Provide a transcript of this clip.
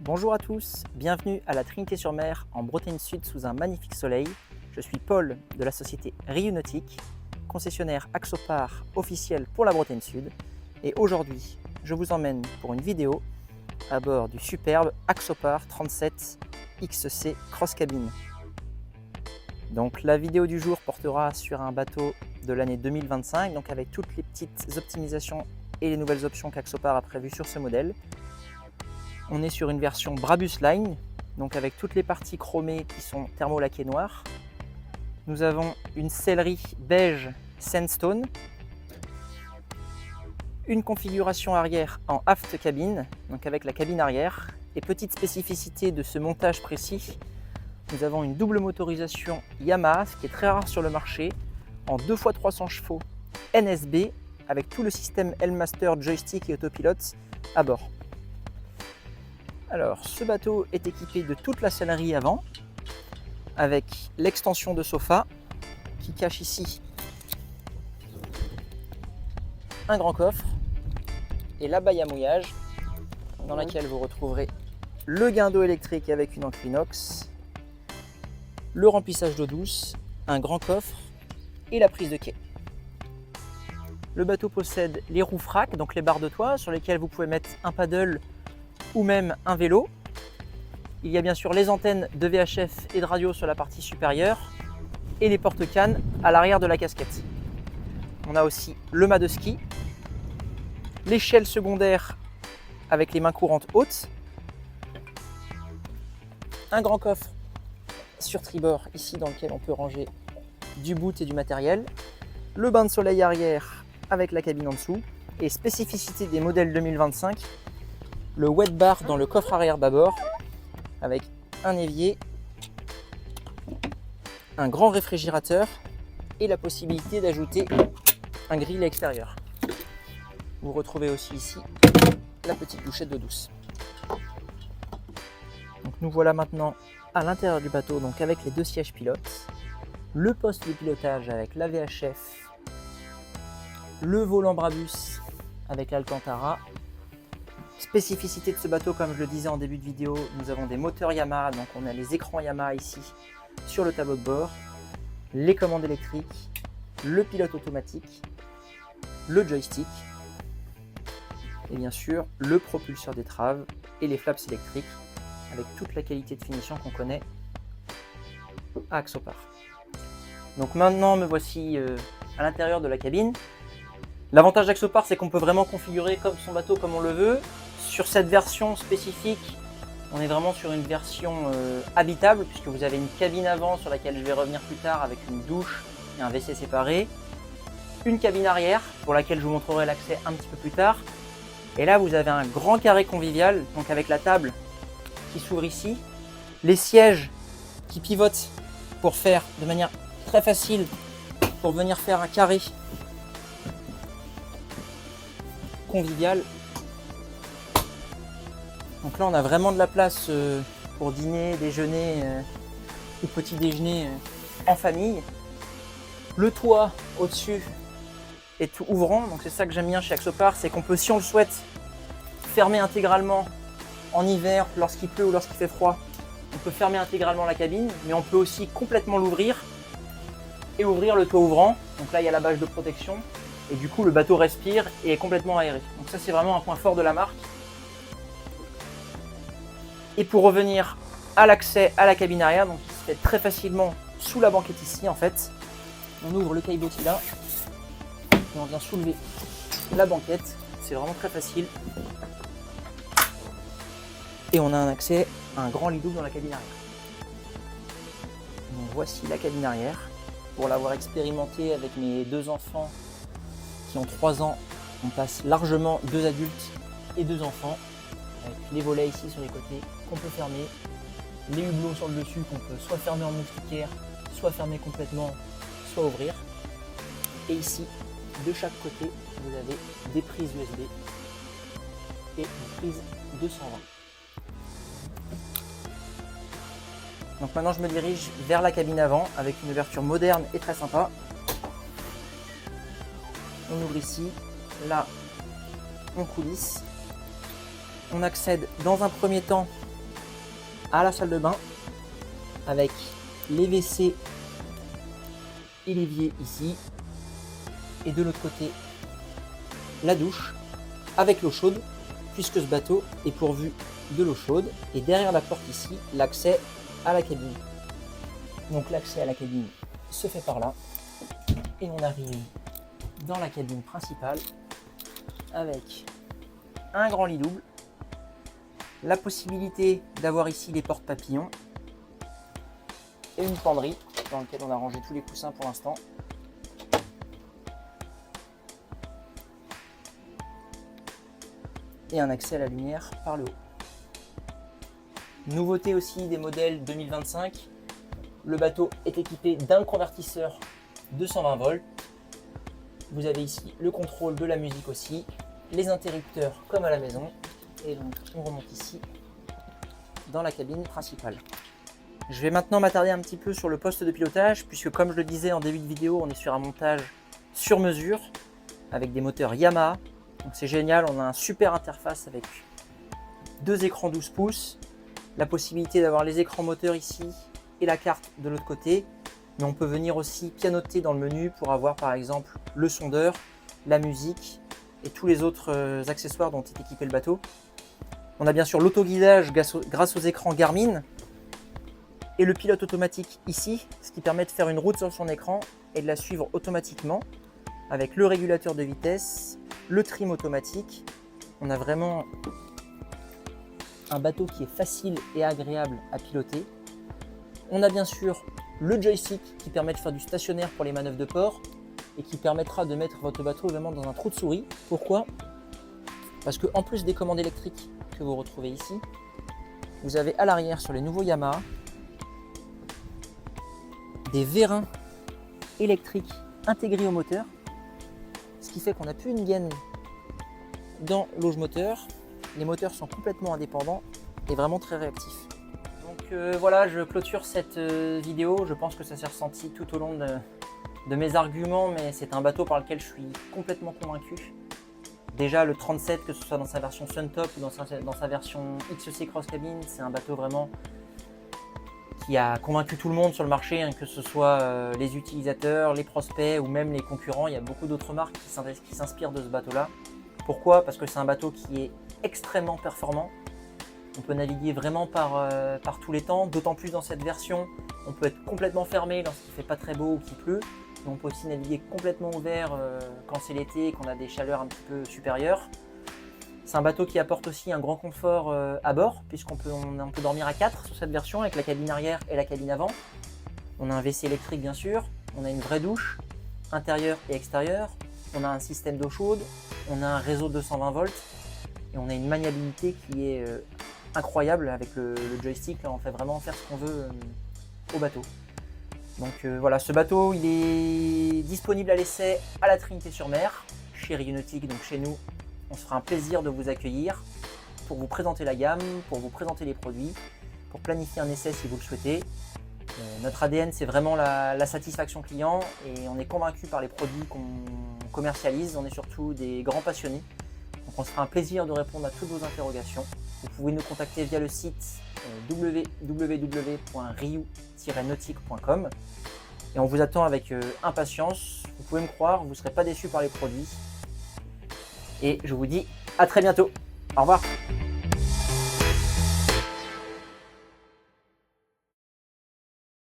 Bonjour à tous, bienvenue à la Trinité-sur-Mer en Bretagne Sud sous un magnifique soleil. Je suis Paul de la société Riu Nautique, concessionnaire Axopar officiel pour la Bretagne Sud. Et aujourd'hui, je vous emmène pour une vidéo à bord du superbe Axopar 37 XC Cross Cabin. Donc la vidéo du jour portera sur un bateau de l'année 2025, donc avec toutes les petites optimisations et les nouvelles options qu'Axopar a prévues sur ce modèle. On est sur une version Brabus Line, donc avec toutes les parties chromées qui sont thermolaquées noires. Nous avons une sellerie beige sandstone, une configuration arrière en aft cabine, donc avec la cabine arrière. Et petite spécificité de ce montage précis, nous avons une double motorisation Yamaha, ce qui est très rare sur le marché, en 2x300 chevaux NSB, avec tout le système L-Master, joystick et autopilote à bord. Alors, ce bateau est équipé de toute la sellerie avant, avec l'extension de sofa qui cache ici un grand coffre et la baille à mouillage dans laquelle vous retrouverez le guindeau électrique avec une encre inox, le remplissage d'eau douce, un grand coffre et la prise de quai. Le bateau possède les roues frac, donc les barres de toit sur lesquelles vous pouvez mettre un paddle ou même un vélo. Il y a bien sûr les antennes de VHF et de radio sur la partie supérieure et les porte-cannes à l'arrière de la casquette. On a aussi le mât de ski, l'échelle secondaire avec les mains courantes hautes, un grand coffre sur tribord ici dans lequel on peut ranger du boot et du matériel, le bain de soleil arrière avec la cabine en dessous et spécificité des modèles 2025, le wet bar dans le coffre arrière bâbord avec un évier, un grand réfrigérateur et la possibilité d'ajouter un grill extérieur. Vous retrouvez aussi ici la petite douchette d'eau douce. Donc nous voilà maintenant à l'intérieur du bateau, donc avec les deux sièges pilotes, le poste de pilotage avec la VHF, le volant Brabus avec l'Alcantara. Spécificité de ce bateau, comme je le disais en début de vidéo, nous avons des moteurs Yamaha, donc on a les écrans Yamaha ici sur le tableau de bord, les commandes électriques, le pilote automatique, le joystick et bien sûr le propulseur d'étrave et les flaps électriques avec toute la qualité de finition qu'on connaît à Axopar. Donc maintenant me voici à l'intérieur de la cabine. L'avantage d'Axopar, c'est qu'on peut vraiment configurer comme son bateau comme on le veut. Sur cette version spécifique, on est vraiment sur une version habitable puisque vous avez une cabine avant sur laquelle je vais revenir plus tard avec une douche et un WC séparé. Une cabine arrière pour laquelle je vous montrerai l'accès un petit peu plus tard. Et là, vous avez un grand carré convivial, donc avec la table qui s'ouvre ici, les sièges qui pivotent pour faire de manière très facile, pour venir faire un carré convivial. Donc là on a vraiment de la place pour dîner, déjeuner ou petit déjeuner en famille. Le toit au-dessus est tout ouvrant, donc c'est ça que j'aime bien chez Axopar, c'est qu'on peut, si on le souhaite, fermer intégralement en hiver lorsqu'il pleut ou lorsqu'il fait froid. On peut fermer intégralement la cabine, mais on peut aussi complètement l'ouvrir et ouvrir le toit ouvrant. Donc là il y a la bâche de protection et du coup le bateau respire et est complètement aéré. Donc ça c'est vraiment un point fort de la marque. Et pour revenir à l'accès à la cabine arrière, donc il se fait très facilement sous la banquette ici en fait. On ouvre le caillebotis là et on vient soulever la banquette. C'est vraiment très facile. Et on a un accès à un grand lit double dans la cabine arrière. Donc voici la cabine arrière. Pour l'avoir expérimenté avec mes deux enfants qui ont 3 ans, on passe largement 2 adultes et 2 enfants. Avec les volets ici sur les côtés qu'on peut fermer, les hublots sur le dessus qu'on peut soit fermer en moustiquaire, soit fermer complètement, soit ouvrir. Et ici, de chaque côté, vous avez des prises USB et une prise 220. Donc maintenant je me dirige vers la cabine avant avec une ouverture moderne et très sympa. On ouvre ici, là on coulisse. On accède dans un premier temps à la salle de bain avec les WC et l'évier ici. Et de l'autre côté, la douche avec l'eau chaude, puisque ce bateau est pourvu de l'eau chaude. Et derrière la porte ici, l'accès à la cabine. Donc l'accès à la cabine se fait par là. Et on arrive dans la cabine principale avec un grand lit double, la possibilité d'avoir ici les portes papillons et une penderie dans laquelle on a rangé tous les coussins pour l'instant. Et un accès à la lumière par le haut. Nouveauté aussi des modèles 2025, le bateau est équipé d'un convertisseur de 120 volts. Vous avez ici le contrôle de la musique aussi, les interrupteurs comme à la maison. Et donc on remonte ici dans la cabine principale. Je vais maintenant m'attarder un petit peu sur le poste de pilotage, puisque comme je le disais en début de vidéo, on est sur un montage sur mesure avec des moteurs Yamaha. Donc c'est génial, on a une super interface avec deux écrans 12 pouces, la possibilité d'avoir les écrans moteurs ici et la carte de l'autre côté. Mais on peut venir aussi pianoter dans le menu pour avoir par exemple le sondeur, la musique et tous les autres accessoires dont est équipé le bateau. On a bien sûr l'autoguidage grâce aux écrans Garmin et le pilote automatique ici, ce qui permet de faire une route sur son écran et de la suivre automatiquement avec le régulateur de vitesse, le trim automatique. On a vraiment un bateau qui est facile et agréable à piloter. On a bien sûr le joystick qui permet de faire du stationnaire pour les manœuvres de port et qui permettra de mettre votre bateau vraiment dans un trou de souris. Pourquoi? Parce qu'en plus des commandes électriques que vous retrouvez ici, vous avez à l'arrière sur les nouveaux Yamaha des vérins électriques intégrés au moteur, ce qui fait qu'on n'a plus une gaine dans l'auge moteur. Les moteurs sont complètement indépendants et vraiment très réactifs. Donc voilà, je clôture cette vidéo. Je pense que ça s'est ressenti tout au long de mes arguments, mais c'est un bateau par lequel je suis complètement convaincu. Déjà le 37, que ce soit dans sa version Suntop ou dans sa version XEC Cross Cabin, c'est un bateau vraiment qui a convaincu tout le monde sur le marché, hein, que ce soit les utilisateurs, les prospects ou même les concurrents. Il y a beaucoup d'autres marques qui s'inspirent de ce bateau-là. Pourquoi? Parce que c'est un bateau qui est extrêmement performant. On peut naviguer vraiment par tous les temps, d'autant plus dans cette version. On peut être complètement fermé lorsqu'il ne fait pas très beau ou qu'il pleut. Et on peut aussi naviguer complètement ouvert quand c'est l'été et qu'on a des chaleurs un petit peu supérieures. C'est un bateau qui apporte aussi un grand confort à bord, puisqu'on peut dormir à 4 sur cette version avec la cabine arrière et la cabine avant. On a un WC électrique bien sûr, on a une vraie douche, intérieure et extérieure. On a un système d'eau chaude, on a un réseau de 220 volts et on a une maniabilité qui est incroyable avec le joystick. Là, on fait vraiment faire ce qu'on veut au bateau. Donc voilà, ce bateau il est disponible à l'essai à la Trinité-sur-Mer, chez Rionautique, donc chez nous. On se fera un plaisir de vous accueillir pour vous présenter la gamme, pour vous présenter les produits, pour planifier un essai si vous le souhaitez. Notre ADN, c'est vraiment la satisfaction client et on est convaincu par les produits qu'on commercialise. On est surtout des grands passionnés. Donc on se fera un plaisir de répondre à toutes vos interrogations. Vous pouvez nous contacter via le site www.riou-nautique.com et on vous attend avec impatience. Vous pouvez me croire, vous ne serez pas déçus par les produits. Et je vous dis à très bientôt. Au revoir.